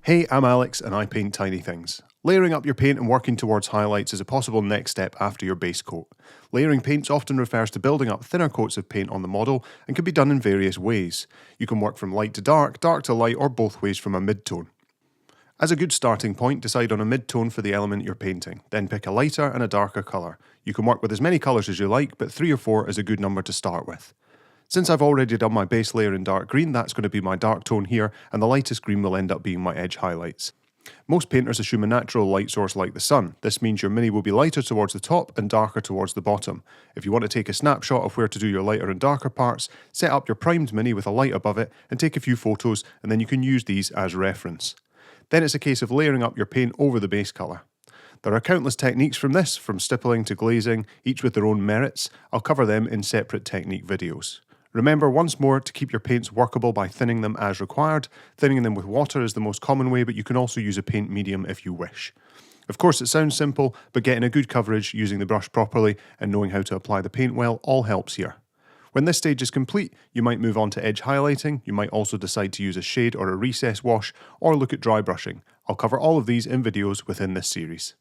Hey, I'm Alex and I paint tiny things. Layering up your paint and working towards highlights is a possible next step after your base coat. Layering paints often refers to building up thinner coats of paint on the model and can be done in various ways. You can work from light to dark to light, or both ways from a mid-tone. As a good starting point, decide on a mid-tone for the element you're painting, then pick a lighter and a darker colour. You can work with as many colours as you like, but 3 or 4 is a good number to start with. Since I've already done my base layer in dark green, that's going to be my dark tone here, and the lightest green will end up being my edge highlights. Most painters assume a natural light source like the sun. This means your mini will be lighter towards the top and darker towards the bottom. If you want to take a snapshot of where to do your lighter and darker parts, set up your primed mini with a light above it and take a few photos, and then you can use these as reference. Then it's a case of layering up your paint over the base colour. There are countless techniques from this, from stippling to glazing, each with their own merits. I'll cover them in separate technique videos. Remember once more to keep your paints workable by thinning them as required. Thinning them with water is the most common way, but you can also use a paint medium if you wish. Of course, it sounds simple, but getting a good coverage, using the brush properly, and knowing how to apply the paint well all helps here. When this stage is complete, you might move on to edge highlighting. You might also decide to use a shade or a recess wash, or look at dry brushing. I'll cover all of these in videos within this series.